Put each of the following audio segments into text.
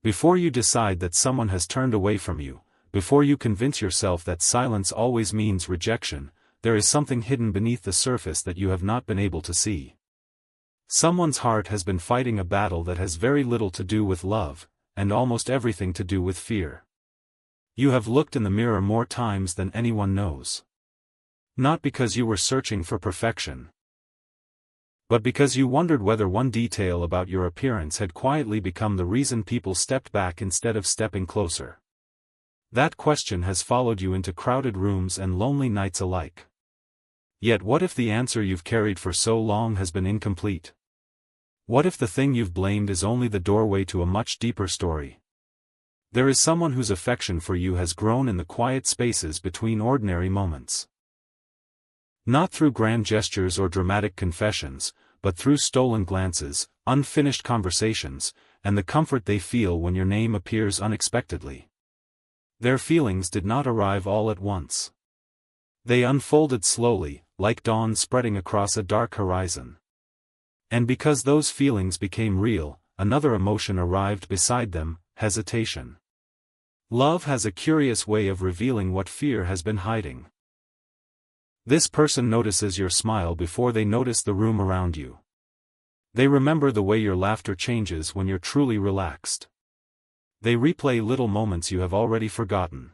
Before you decide that someone has turned away from you, before you convince yourself that silence always means rejection, there is something hidden beneath the surface that you have not been able to see. Someone's heart has been fighting a battle that has very little to do with love, and almost everything to do with fear. You have looked in the mirror more times than anyone knows. Not because you were searching for perfection, but because you wondered whether one detail about your appearance had quietly become the reason people stepped back instead of stepping closer. That question has followed you into crowded rooms and lonely nights alike. Yet what if the answer you've carried for so long has been incomplete? What if the thing you've blamed is only the doorway to a much deeper story? There is someone whose affection for you has grown in the quiet spaces between ordinary moments. Not through grand gestures or dramatic confessions, but through stolen glances, unfinished conversations, and the comfort they feel when your name appears unexpectedly. Their feelings did not arrive all at once. They unfolded slowly, like dawn spreading across a dark horizon. And because those feelings became real, another emotion arrived beside them: hesitation. Love has a curious way of revealing what fear has been hiding. This person notices your smile before they notice the room around you. They remember the way your laughter changes when you're truly relaxed. They replay little moments you have already forgotten.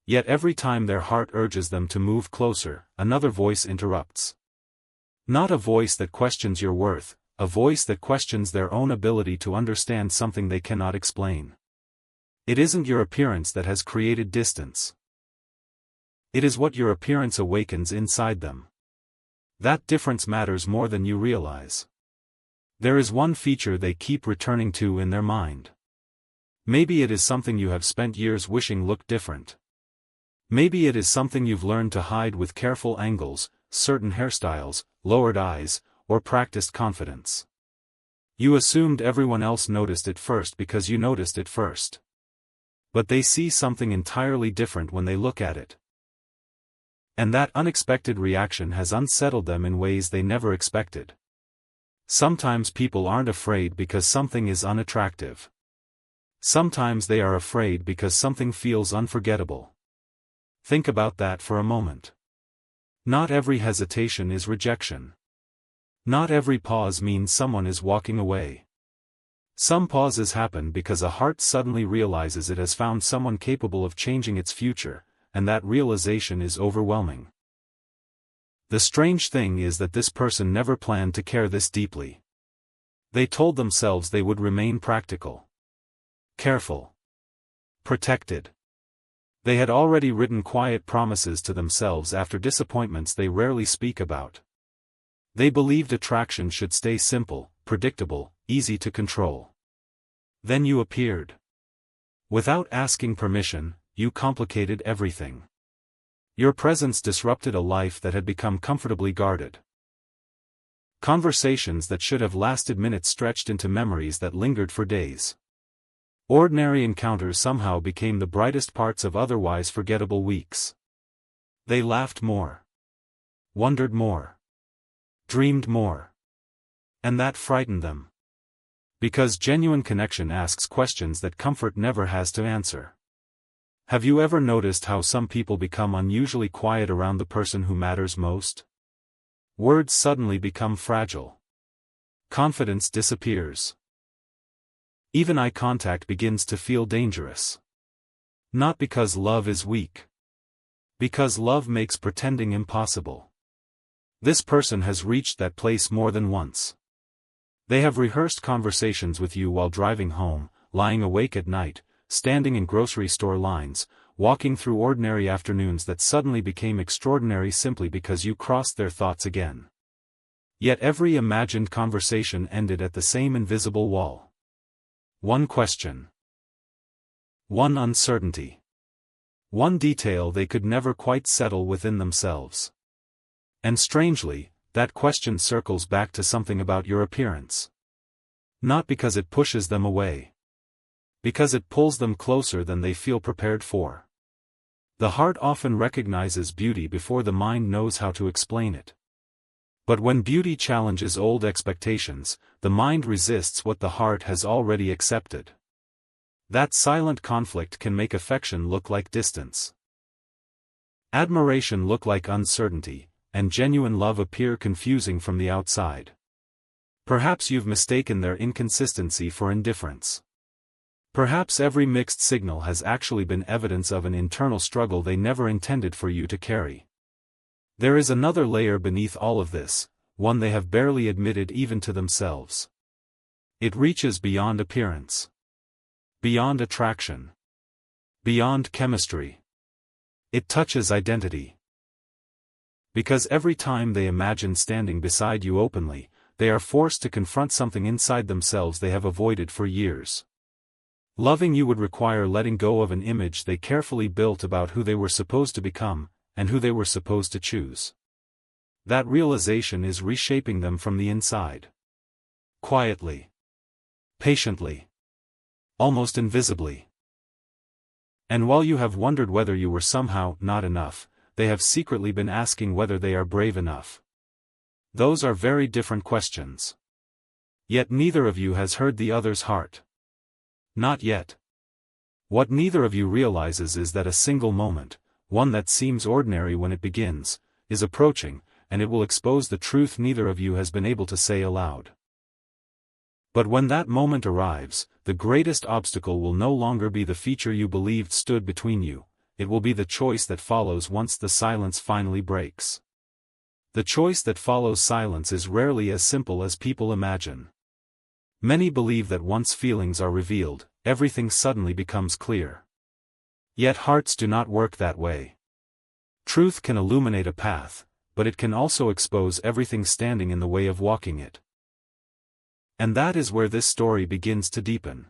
Yet every time their heart urges them to move closer, another voice interrupts. Not a voice that questions your worth, a voice that questions their own ability to understand something they cannot explain. It isn't your appearance that has created distance. It is what your appearance awakens inside them. That difference matters more than you realize. There is one feature they keep returning to in their mind. Maybe it is something you have spent years wishing looked different. Maybe it is something you've learned to hide with careful angles, certain hairstyles, lowered eyes, or practiced confidence. You assumed everyone else noticed it first because you noticed it first. But they see something entirely different when they look at it. And that unexpected reaction has unsettled them in ways they never expected. Sometimes people aren't afraid because something is unattractive. Sometimes they are afraid because something feels unforgettable. Think about that for a moment. Not every hesitation is rejection. Not every pause means someone is walking away. Some pauses happen because a heart suddenly realizes it has found someone capable of changing its future, and that realization is overwhelming. The strange thing is that this person never planned to care this deeply. They told themselves they would remain practical, careful, protected. They had already written quiet promises to themselves after disappointments they rarely speak about. They believed attraction should stay simple, predictable, easy to control. Then you appeared. Without asking permission, you complicated everything. Your presence disrupted a life that had become comfortably guarded. Conversations that should have lasted minutes stretched into memories that lingered for days. Ordinary encounters somehow became the brightest parts of otherwise forgettable weeks. They laughed more, wondered more, dreamed more. And that frightened them. Because genuine connection asks questions that comfort never has to answer. Have you ever noticed how some people become unusually quiet around the person who matters most? Words suddenly become fragile. Confidence disappears. Even eye contact begins to feel dangerous. Not because love is weak. Because love makes pretending impossible. This person has reached that place more than once. They have rehearsed conversations with you while driving home, lying awake at night, standing in grocery store lines, walking through ordinary afternoons that suddenly became extraordinary simply because you crossed their thoughts again. Yet every imagined conversation ended at the same invisible wall. One question. One uncertainty. One detail they could never quite settle within themselves. And strangely, that question circles back to something about your appearance. Not because it pushes them away. Because it pulls them closer than they feel prepared for. The heart often recognizes beauty before the mind knows how to explain it. But when beauty challenges old expectations, the mind resists what the heart has already accepted. That silent conflict can make affection look like distance, admiration look like uncertainty, and genuine love appear confusing from the outside. Perhaps you've mistaken their inconsistency for indifference. Perhaps every mixed signal has actually been evidence of an internal struggle they never intended for you to carry. There is another layer beneath all of this, one they have barely admitted even to themselves. It reaches beyond appearance, beyond attraction, beyond chemistry. It touches identity. Because every time they imagine standing beside you openly, they are forced to confront something inside themselves they have avoided for years. Loving you would require letting go of an image they carefully built about who they were supposed to become, and who they were supposed to choose. That realization is reshaping them from the inside. Quietly. Patiently. Almost invisibly. And while you have wondered whether you were somehow not enough, they have secretly been asking whether they are brave enough. Those are very different questions. Yet neither of you has heard the other's heart. Not yet. What neither of you realizes is that a single moment, one that seems ordinary when it begins, is approaching, and it will expose the truth neither of you has been able to say aloud. But when that moment arrives, the greatest obstacle will no longer be the feature you believed stood between you, it will be the choice that follows once the silence finally breaks. The choice that follows silence is rarely as simple as people imagine. Many believe that once feelings are revealed, everything suddenly becomes clear. Yet hearts do not work that way. Truth can illuminate a path, but it can also expose everything standing in the way of walking it. And that is where this story begins to deepen.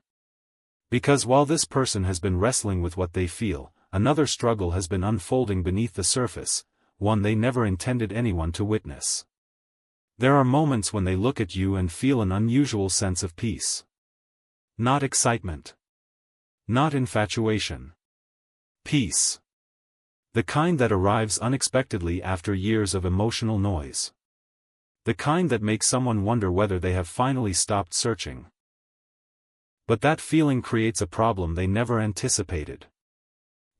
Because while this person has been wrestling with what they feel, another struggle has been unfolding beneath the surface, one they never intended anyone to witness. There are moments when they look at you and feel an unusual sense of peace. Not excitement. Not infatuation. Peace. The kind that arrives unexpectedly after years of emotional noise. The kind that makes someone wonder whether they have finally stopped searching. But that feeling creates a problem they never anticipated.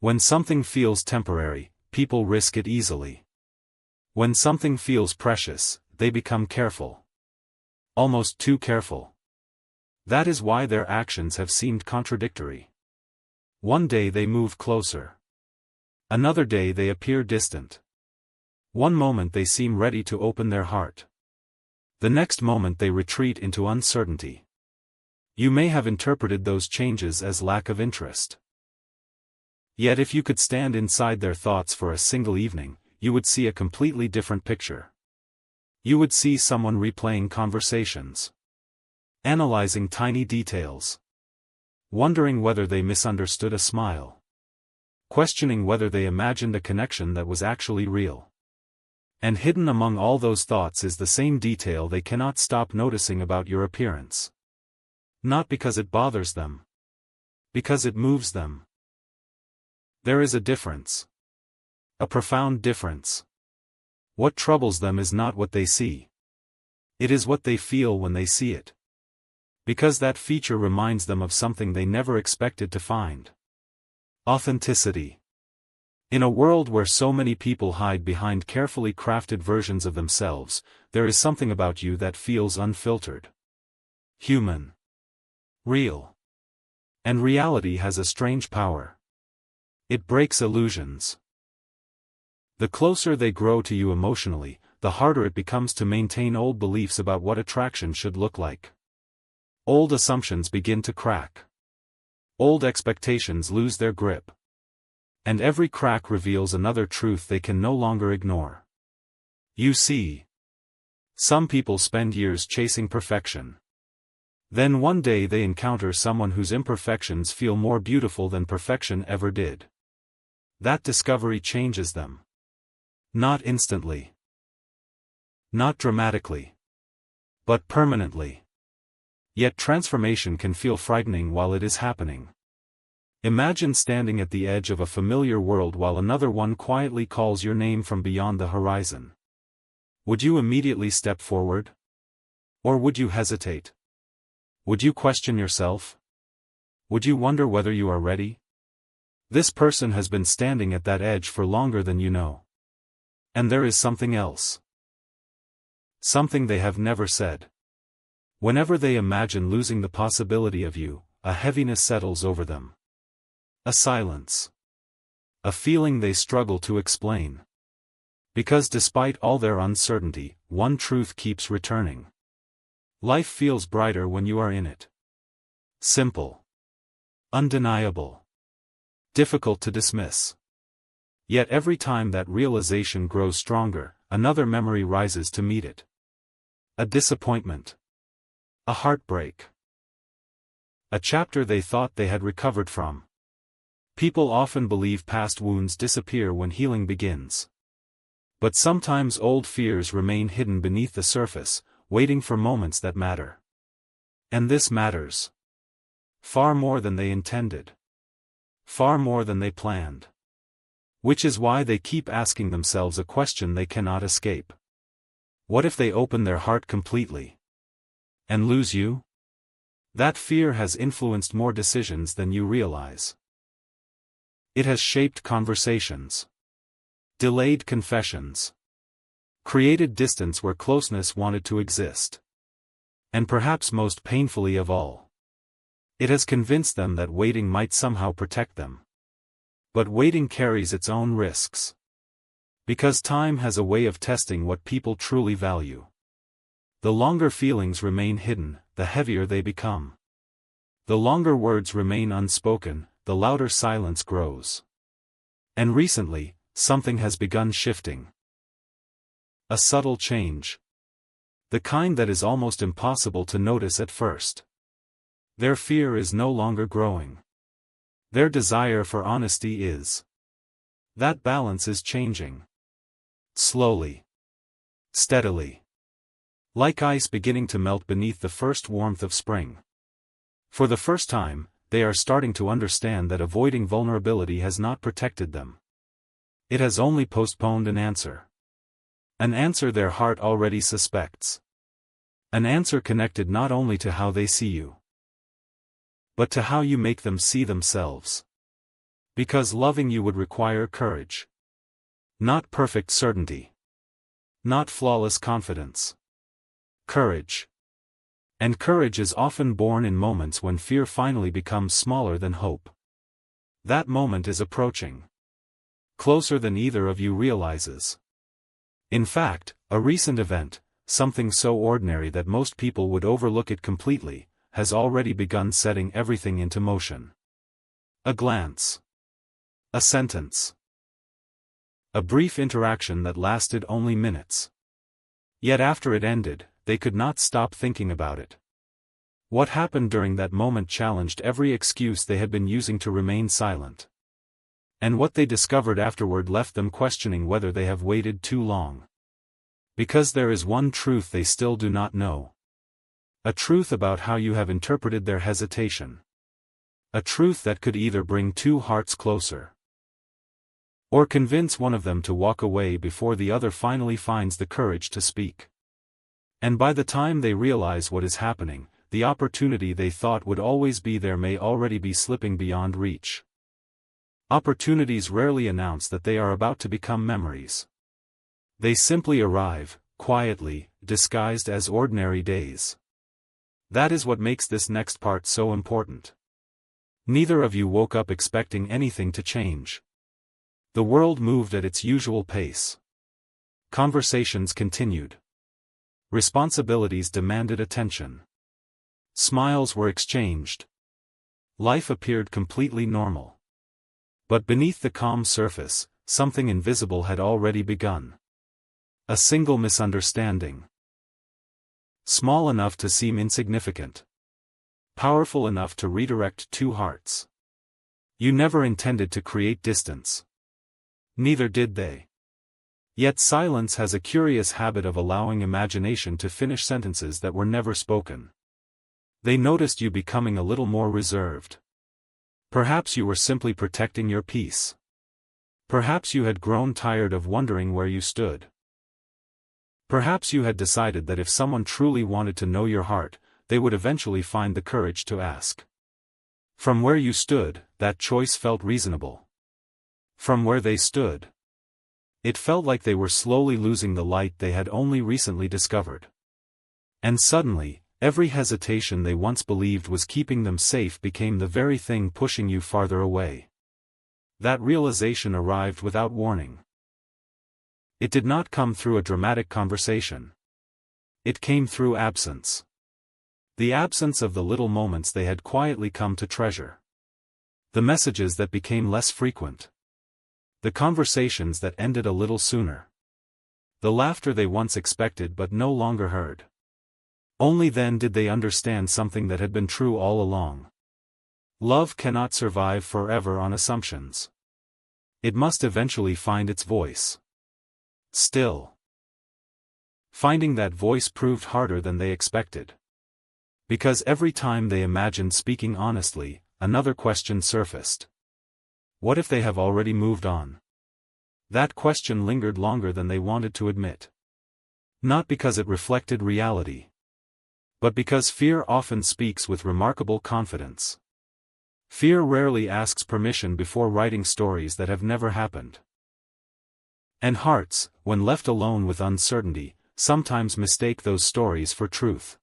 When something feels temporary, people risk it easily. When something feels precious, they become careful. Almost too careful. That is why their actions have seemed contradictory. One day they move closer. Another day they appear distant. One moment they seem ready to open their heart. The next moment they retreat into uncertainty. You may have interpreted those changes as lack of interest. Yet if you could stand inside their thoughts for a single evening, you would see a completely different picture. You would see someone replaying conversations. Analyzing tiny details. Wondering whether they misunderstood a smile. Questioning whether they imagined a connection that was actually real. And hidden among all those thoughts is the same detail they cannot stop noticing about your appearance. Not because it bothers them. Because it moves them. There is a difference. A profound difference. What troubles them is not what they see. It is what they feel when they see it. Because that feature reminds them of something they never expected to find. Authenticity. In a world where so many people hide behind carefully crafted versions of themselves, there is something about you that feels unfiltered. Human. Real. And reality has a strange power. It breaks illusions. The closer they grow to you emotionally, the harder it becomes to maintain old beliefs about what attraction should look like. Old assumptions begin to crack. Old expectations lose their grip. And every crack reveals another truth they can no longer ignore. You see, some people spend years chasing perfection. Then one day they encounter someone whose imperfections feel more beautiful than perfection ever did. That discovery changes them. Not instantly. Not dramatically. But permanently. Yet transformation can feel frightening while it is happening. Imagine standing at the edge of a familiar world while another one quietly calls your name from beyond the horizon. Would you immediately step forward? Or would you hesitate? Would you question yourself? Would you wonder whether you are ready? This person has been standing at that edge for longer than you know. And there is something else. Something they have never said. Whenever they imagine losing the possibility of you, a heaviness settles over them. A silence. A feeling they struggle to explain. Because despite all their uncertainty, one truth keeps returning. Life feels brighter when you are in it. Simple. Undeniable. Difficult to dismiss. Yet every time that realization grows stronger, another memory rises to meet it. A disappointment. A heartbreak. A chapter they thought they had recovered from. People often believe past wounds disappear when healing begins. But sometimes old fears remain hidden beneath the surface, waiting for moments that matter. And this matters. Far more than they intended. Far more than they planned. Which is why they keep asking themselves a question they cannot escape. What if they open their heart completely? And lose you? That fear has influenced more decisions than you realize. It has shaped conversations. Delayed confessions. Created distance where closeness wanted to exist. And perhaps most painfully of all, it has convinced them that waiting might somehow protect them. But waiting carries its own risks. Because time has a way of testing what people truly value. The longer feelings remain hidden, the heavier they become. The longer words remain unspoken, the louder silence grows. And recently, something has begun shifting. A subtle change. The kind that is almost impossible to notice at first. Their fear is no longer growing. Their desire for honesty is. That balance is changing. Slowly. Steadily. Like ice beginning to melt beneath the first warmth of spring. For the first time, they are starting to understand that avoiding vulnerability has not protected them. It has only postponed an answer. An answer their heart already suspects. An answer connected not only to how they see you, but to how you make them see themselves. Because loving you would require courage. Not perfect certainty. Not flawless confidence. Courage. And courage is often born in moments when fear finally becomes smaller than hope. That moment is approaching. Closer than either of you realizes. In fact, a recent event, something so ordinary that most people would overlook it completely, has already begun setting everything into motion. A glance. A sentence. A brief interaction that lasted only minutes. Yet after it ended, they could not stop thinking about it. What happened during that moment challenged every excuse they had been using to remain silent. And what they discovered afterward left them questioning whether they have waited too long. Because there is one truth they still do not know. A truth about how you have interpreted their hesitation. A truth that could either bring two hearts closer, or convince one of them to walk away before the other finally finds the courage to speak. And by the time they realize what is happening, the opportunity they thought would always be there may already be slipping beyond reach. Opportunities rarely announce that they are about to become memories. They simply arrive, quietly, disguised as ordinary days. That is what makes this next part so important. Neither of you woke up expecting anything to change. The world moved at its usual pace. Conversations continued. Responsibilities demanded attention. Smiles were exchanged. Life appeared completely normal. But beneath the calm surface, something invisible had already begun. A single misunderstanding. Small enough to seem insignificant. Powerful enough to redirect two hearts. You never intended to create distance. Neither did they. Yet silence has a curious habit of allowing imagination to finish sentences that were never spoken. They noticed you becoming a little more reserved. Perhaps you were simply protecting your peace. Perhaps you had grown tired of wondering where you stood. Perhaps you had decided that if someone truly wanted to know your heart, they would eventually find the courage to ask. From where you stood, that choice felt reasonable. From where they stood, it felt like they were slowly losing the light they had only recently discovered. And suddenly, every hesitation they once believed was keeping them safe became the very thing pushing you farther away. That realization arrived without warning. It did not come through a dramatic conversation. It came through absence. The absence of the little moments they had quietly come to treasure. The messages that became less frequent. The conversations that ended a little sooner. The laughter they once expected but no longer heard. Only then did they understand something that had been true all along. Love cannot survive forever on assumptions. It must eventually find its voice. Still, finding that voice proved harder than they expected. Because every time they imagined speaking honestly, another question surfaced. What if they have already moved on? That question lingered longer than they wanted to admit. Not because it reflected reality, but because fear often speaks with remarkable confidence. Fear rarely asks permission before writing stories that have never happened. And hearts, when left alone with uncertainty, sometimes mistake those stories for truth.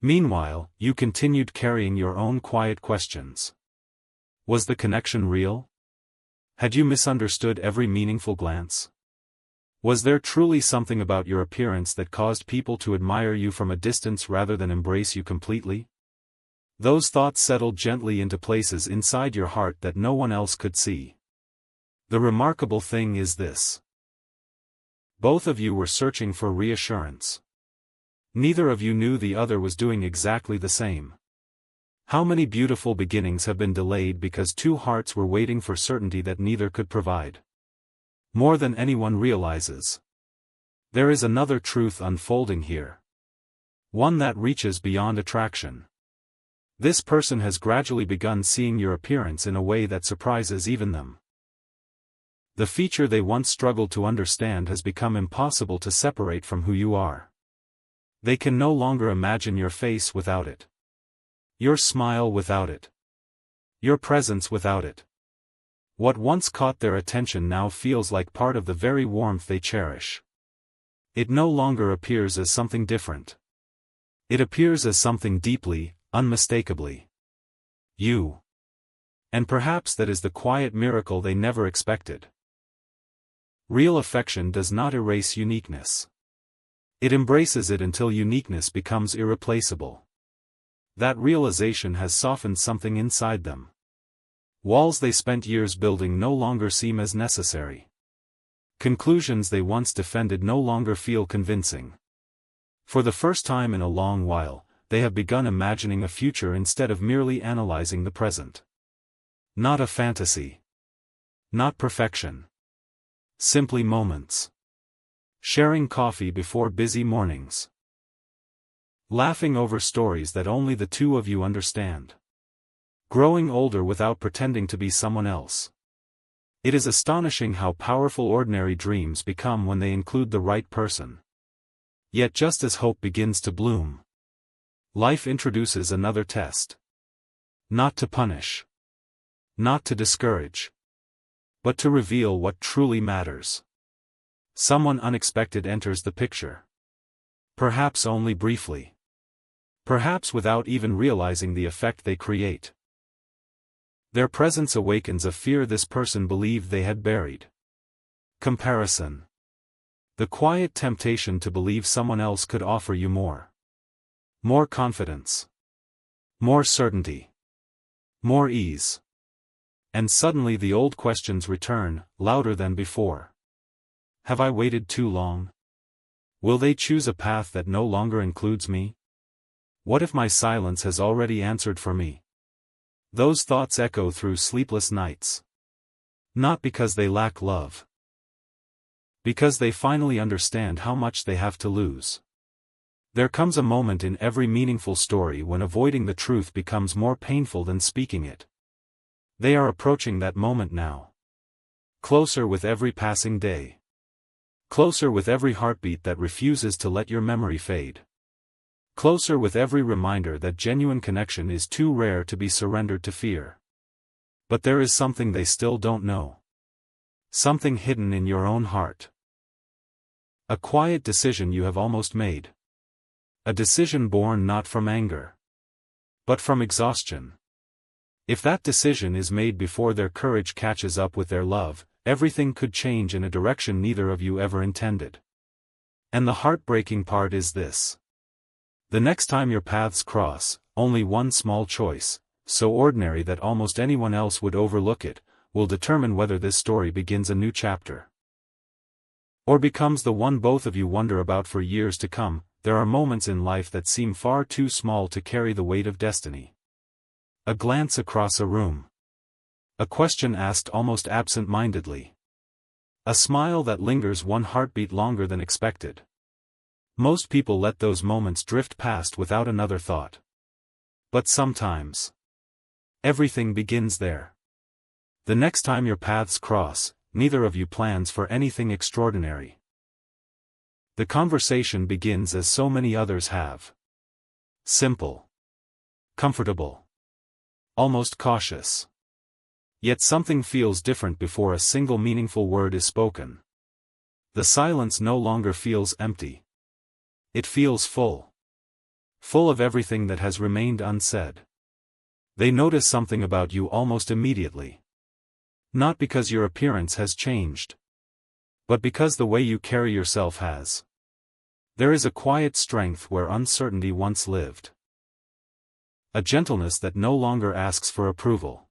Meanwhile, you continued carrying your own quiet questions. Was the connection real? Had you misunderstood every meaningful glance? Was there truly something about your appearance that caused people to admire you from a distance rather than embrace you completely? Those thoughts settled gently into places inside your heart that no one else could see. The remarkable thing is this. Both of you were searching for reassurance. Neither of you knew the other was doing exactly the same. How many beautiful beginnings have been delayed because two hearts were waiting for certainty that neither could provide? More than anyone realizes. There is another truth unfolding here. One that reaches beyond attraction. This person has gradually begun seeing your appearance in a way that surprises even them. The feature they once struggled to understand has become impossible to separate from who you are. They can no longer imagine your face without it. Your smile without it. Your presence without it. What once caught their attention now feels like part of the very warmth they cherish. It no longer appears as something different. It appears as something deeply, unmistakably you. And perhaps that is the quiet miracle they never expected. Real affection does not erase uniqueness. It embraces it until uniqueness becomes irreplaceable. That realization has softened something inside them. Walls they spent years building no longer seem as necessary. Conclusions they once defended no longer feel convincing. For the first time in a long while, they have begun imagining a future instead of merely analyzing the present. Not a fantasy. Not perfection. Simply moments. Sharing coffee before busy mornings. Laughing over stories that only the two of you understand. Growing older without pretending to be someone else. It is astonishing how powerful ordinary dreams become when they include the right person. Yet just as hope begins to bloom, life introduces another test. Not to punish. Not to discourage. But to reveal what truly matters. Someone unexpected enters the picture. Perhaps only briefly. Perhaps without even realizing the effect they create. Their presence awakens a fear this person believed they had buried. Comparison. The quiet temptation to believe someone else could offer you more. More confidence. More certainty. More ease. And suddenly the old questions return, louder than before. Have I waited too long? Will they choose a path that no longer includes me? What if my silence has already answered for me? Those thoughts echo through sleepless nights. Not because they lack love. Because they finally understand how much they have to lose. There comes a moment in every meaningful story when avoiding the truth becomes more painful than speaking it. They are approaching that moment now. Closer with every passing day. Closer with every heartbeat that refuses to let your memory fade. closer with every reminder that genuine connection is too rare to be surrendered to fear. But there is something they still don't know. Something hidden in your own heart. A quiet decision you have almost made. A decision born not from anger, but from exhaustion. If that decision is made before their courage catches up with their love, everything could change in a direction neither of you ever intended. And the heartbreaking part is this. The next time your paths cross, only one small choice, so ordinary that almost anyone else would overlook it, will determine whether this story begins a new chapter, or becomes the one both of you wonder about for years to come. There are moments in life that seem far too small to carry the weight of destiny. A glance across a room. A question asked almost absent-mindedly. A smile that lingers one heartbeat longer than expected. Most people let those moments drift past without another thought. But sometimes, everything begins there. The next time your paths cross, neither of you plans for anything extraordinary. The conversation begins as so many others have. Simple. Comfortable. Almost cautious. Yet something feels different before a single meaningful word is spoken. The silence no longer feels empty. It feels full. Full of everything that has remained unsaid. They notice something about you almost immediately. Not because your appearance has changed, but because the way you carry yourself has. There is a quiet strength where uncertainty once lived. A gentleness that no longer asks for approval.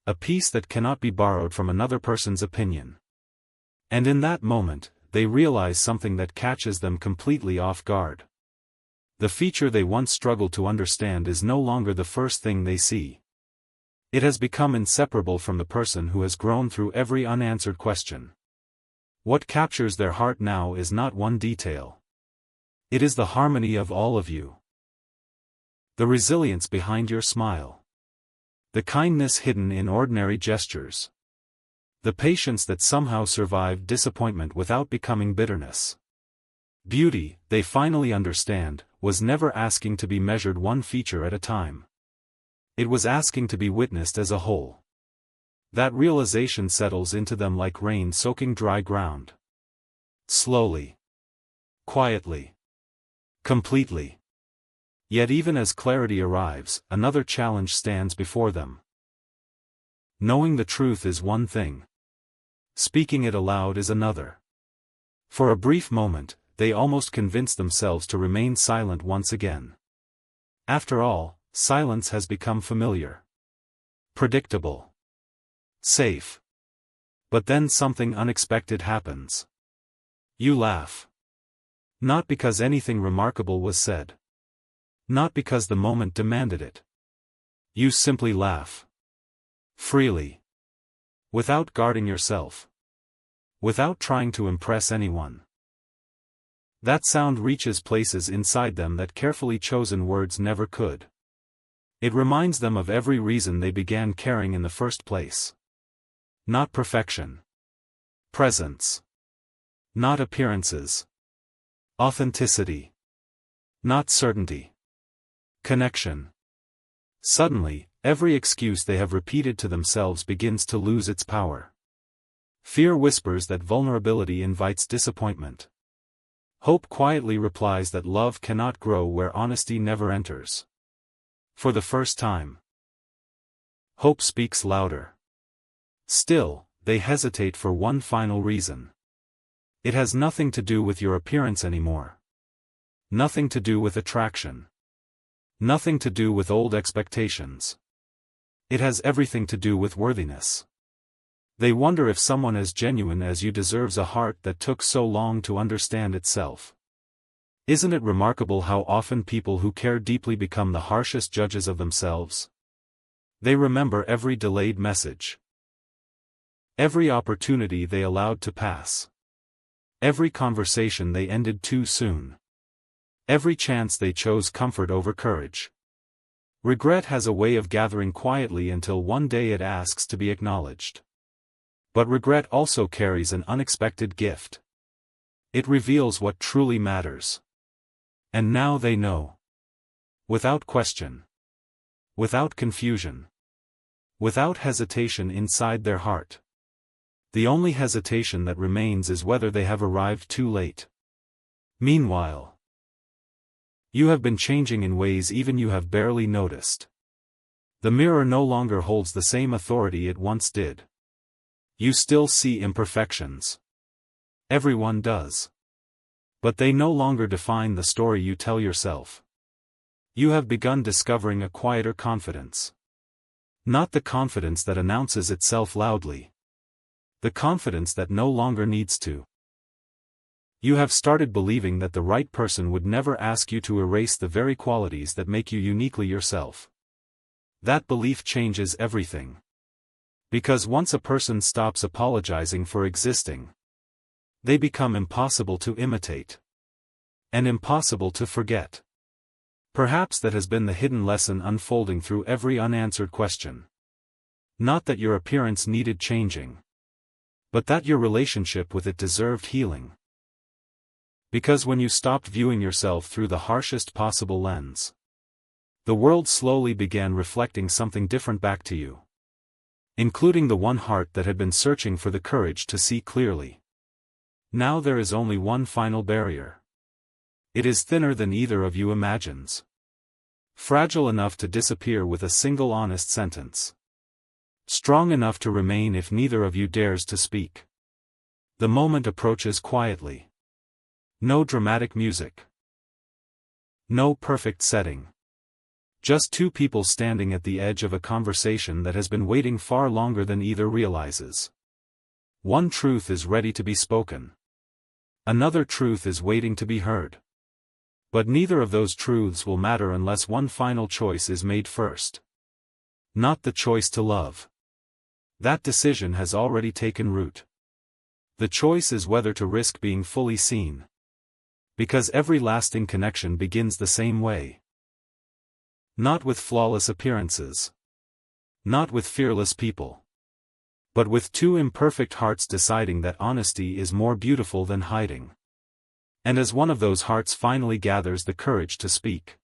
A peace that cannot be borrowed from another person's opinion. And in that moment, they realize something that catches them completely off guard. The feature they once struggled to understand is no longer the first thing they see. It has become inseparable from the person who has grown through every unanswered question. What captures their heart now is not one detail. It is the harmony of all of you. The resilience behind your smile. The kindness hidden in ordinary gestures. The patience that somehow survived disappointment without becoming bitterness. Beauty, they finally understand, was never asking to be measured one feature at a time. It was asking to be witnessed as a whole. That realization settles into them like rain soaking dry ground. Slowly. Quietly. Completely. Yet even as clarity arrives, another challenge stands before them. Knowing the truth is one thing. Speaking it aloud is another. For a brief moment, they almost convince themselves to remain silent once again. After all, silence has become familiar. Predictable. Safe. But then something unexpected happens. You laugh. Not because anything remarkable was said. Not because the moment demanded it. You simply laugh. Freely. Without guarding yourself. Without trying to impress anyone. That sound reaches places inside them that carefully chosen words never could. It reminds them of every reason they began caring in the first place. Not perfection. Presence. Not appearances. Authenticity. Not certainty. Connection. Suddenly, every excuse they have repeated to themselves begins to lose its power. Fear whispers that vulnerability invites disappointment. Hope quietly replies that love cannot grow where honesty never enters. For the first time, hope speaks louder. Still, they hesitate for one final reason. It has nothing to do with your appearance anymore. Nothing to do with attraction. Nothing to do with old expectations. It has everything to do with worthiness. They wonder if someone as genuine as you deserves a heart that took so long to understand itself. Isn't it remarkable how often people who care deeply become the harshest judges of themselves? They remember every delayed message. Every opportunity they allowed to pass. Every conversation they ended too soon. Every chance they chose comfort over courage. Regret has a way of gathering quietly until one day it asks to be acknowledged. But regret also carries an unexpected gift. It reveals what truly matters. And now they know. Without question. Without confusion. Without hesitation inside their heart. The only hesitation that remains is whether they have arrived too late. Meanwhile, you have been changing in ways even you have barely noticed. The mirror no longer holds the same authority it once did. You still see imperfections. Everyone does. But they no longer define the story you tell yourself. You have begun discovering a quieter confidence. Not the confidence that announces itself loudly. The confidence that no longer needs to. You have started believing that the right person would never ask you to erase the very qualities that make you uniquely yourself. That belief changes everything. Because once a person stops apologizing for existing, they become impossible to imitate. And impossible to forget. Perhaps that has been the hidden lesson unfolding through every unanswered question. Not that your appearance needed changing. But that your relationship with it deserved healing. Because when you stopped viewing yourself through the harshest possible lens, the world slowly began reflecting something different back to you. Including the one heart that had been searching for the courage to see clearly. Now there is only one final barrier. It is thinner than either of you imagines. Fragile enough to disappear with a single honest sentence. Strong enough to remain if neither of you dares to speak. The moment approaches quietly. No dramatic music. No perfect setting. Just two people standing at the edge of a conversation that has been waiting far longer than either realizes. One truth is ready to be spoken. Another truth is waiting to be heard. But neither of those truths will matter unless one final choice is made first. Not the choice to love. That decision has already taken root. The choice is whether to risk being fully seen. Because every lasting connection begins the same way. Not with flawless appearances. Not with fearless people. But with two imperfect hearts deciding that honesty is more beautiful than hiding. And as one of those hearts finally gathers the courage to speak,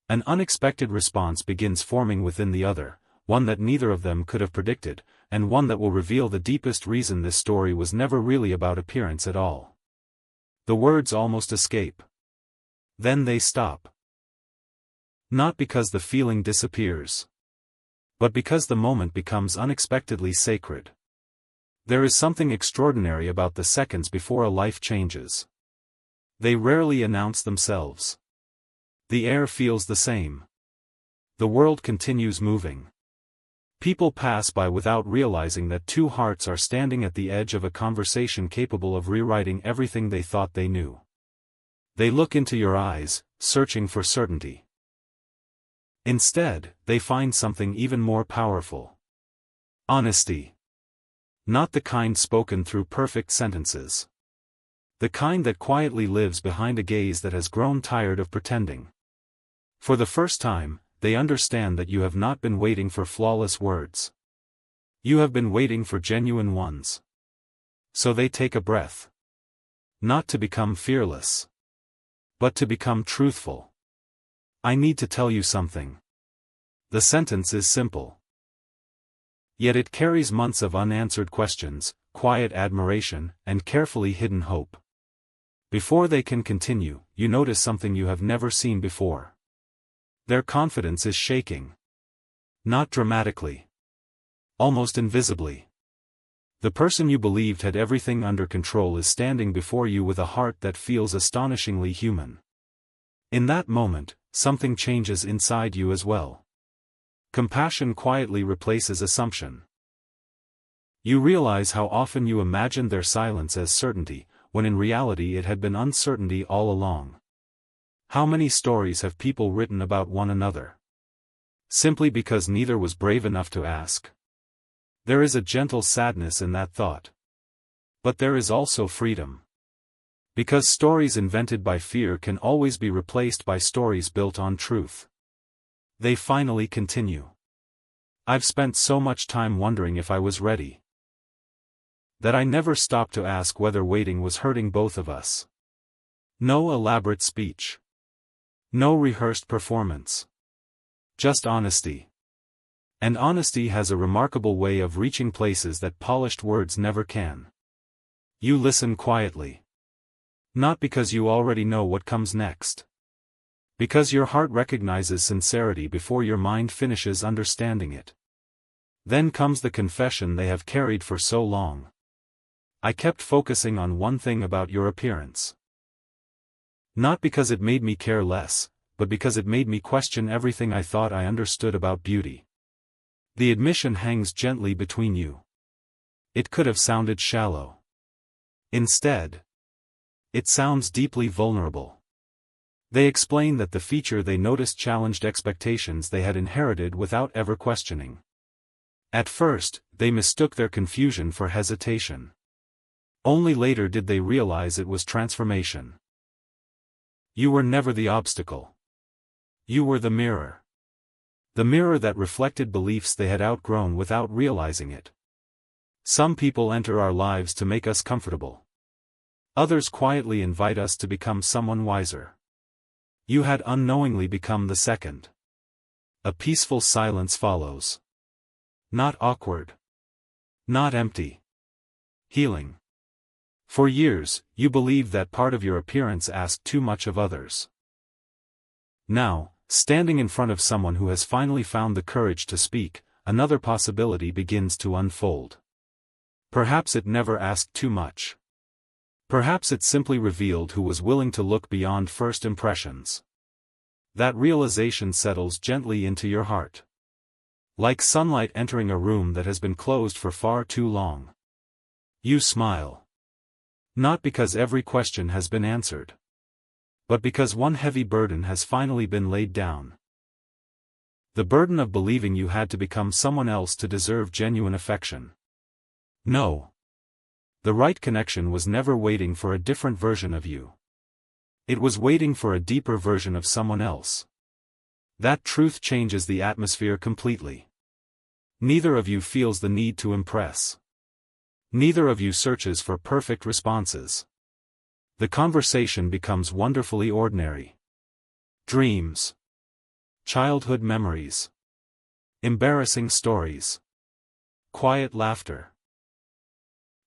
an unexpected response begins forming within the other, one that neither of them could have predicted, and one that will reveal the deepest reason this story was never really about appearance at all. The words almost escape. Then they stop. Not because the feeling disappears. But because the moment becomes unexpectedly sacred. There is something extraordinary about the seconds before a life changes. They rarely announce themselves. The air feels the same. The world continues moving. People pass by without realizing that two hearts are standing at the edge of a conversation capable of rewriting everything they thought they knew. They look into your eyes, searching for certainty. Instead, they find something even more powerful. Honesty. Not the kind spoken through perfect sentences. The kind that quietly lives behind a gaze that has grown tired of pretending. For the first time, they understand that you have not been waiting for flawless words. You have been waiting for genuine ones. So they take a breath. Not to become fearless. But to become truthful. I need to tell you something. The sentence is simple. Yet it carries months of unanswered questions, quiet admiration, and carefully hidden hope. Before they can continue, you notice something you have never seen before. Their confidence is shaking. Not dramatically. Almost invisibly. The person you believed had everything under control is standing before you with a heart that feels astonishingly human. In that moment, something changes inside you as well. Compassion quietly replaces assumption. You realize how often you imagined their silence as certainty, when in reality it had been uncertainty all along. How many stories have people written about one another? Simply because neither was brave enough to ask. There is a gentle sadness in that thought. But there is also freedom. Because stories invented by fear can always be replaced by stories built on truth. They finally continue. I've spent so much time wondering if I was ready. That I never stopped to ask whether waiting was hurting both of us. No elaborate speech. No rehearsed performance. Just honesty. And honesty has a remarkable way of reaching places that polished words never can. You listen quietly. Not because you already know what comes next. Because your heart recognizes sincerity before your mind finishes understanding it. Then comes the confession they have carried for so long. I kept focusing on one thing about your appearance. Not because it made me care less, but because it made me question everything I thought I understood about beauty. The admission hangs gently between you. It could have sounded shallow. Instead, it sounds deeply vulnerable. They explain that the feature they noticed challenged expectations they had inherited without ever questioning. At first, they mistook their confusion for hesitation. Only later did they realize it was transformation. You were never the obstacle. You were the mirror. The mirror that reflected beliefs they had outgrown without realizing it. Some people enter our lives to make us comfortable. Others quietly invite us to become someone wiser. You had unknowingly become the second. A peaceful silence follows. Not awkward. Not empty. Healing. For years, you believed that part of your appearance asked too much of others. Now, standing in front of someone who has finally found the courage to speak, another possibility begins to unfold. Perhaps it never asked too much. Perhaps it simply revealed who was willing to look beyond first impressions. That realization settles gently into your heart. Like sunlight entering a room that has been closed for far too long. You smile. Not because every question has been answered. But because one heavy burden has finally been laid down. The burden of believing you had to become someone else to deserve genuine affection. No. The right connection was never waiting for a different version of you. It was waiting for a deeper version of someone else. That truth changes the atmosphere completely. Neither of you feels the need to impress. Neither of you searches for perfect responses. The conversation becomes wonderfully ordinary. Dreams. Childhood memories. Embarrassing stories. Quiet laughter.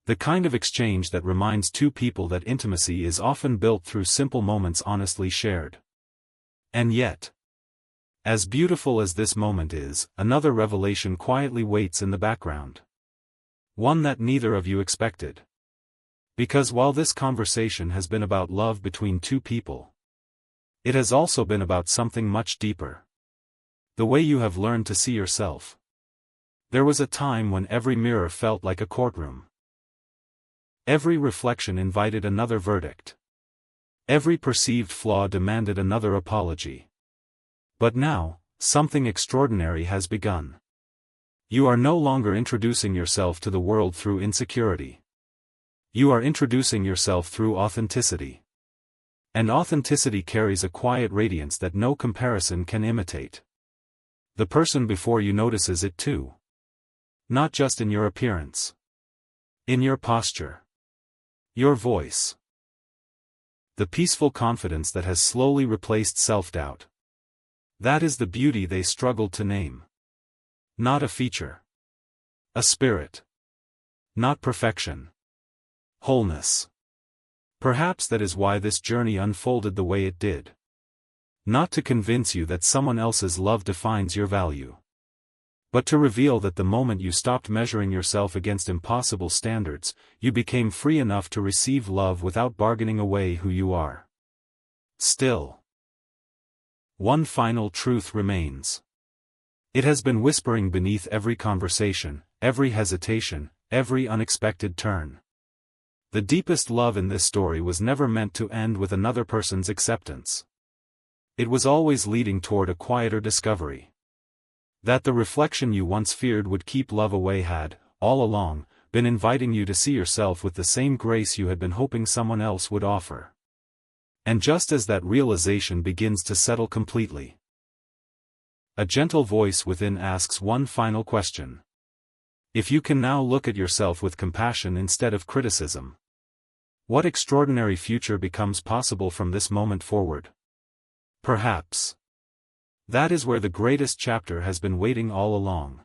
The kind of exchange that reminds two people that intimacy is often built through simple moments honestly shared. And yet, as beautiful as this moment is, another revelation quietly waits in the background. One that neither of you expected. Because while this conversation has been about love between two people, it has also been about something much deeper. The way you have learned to see yourself. There was a time when every mirror felt like a courtroom. Every reflection invited another verdict. Every perceived flaw demanded another apology. But now, something extraordinary has begun. You are no longer introducing yourself to the world through insecurity. You are introducing yourself through authenticity. And authenticity carries a quiet radiance that no comparison can imitate. The person before you notices it too. Not just in your appearance. In your posture. Your voice. The peaceful confidence that has slowly replaced self-doubt. That is the beauty they struggled to name. Not a feature. A spirit. Not perfection. Wholeness. Perhaps that is why this journey unfolded the way it did. Not to convince you that someone else's love defines your value. But to reveal that the moment you stopped measuring yourself against impossible standards, you became free enough to receive love without bargaining away who you are. Still, one final truth remains. It has been whispering beneath every conversation, every hesitation, every unexpected turn. The deepest love in this story was never meant to end with another person's acceptance. It was always leading toward a quieter discovery. That the reflection you once feared would keep love away had, all along, been inviting you to see yourself with the same grace you had been hoping someone else would offer. And just as that realization begins to settle completely, a gentle voice within asks one final question. If you can now look at yourself with compassion instead of criticism, what extraordinary future becomes possible from this moment forward? Perhaps that is where the greatest chapter has been waiting all along.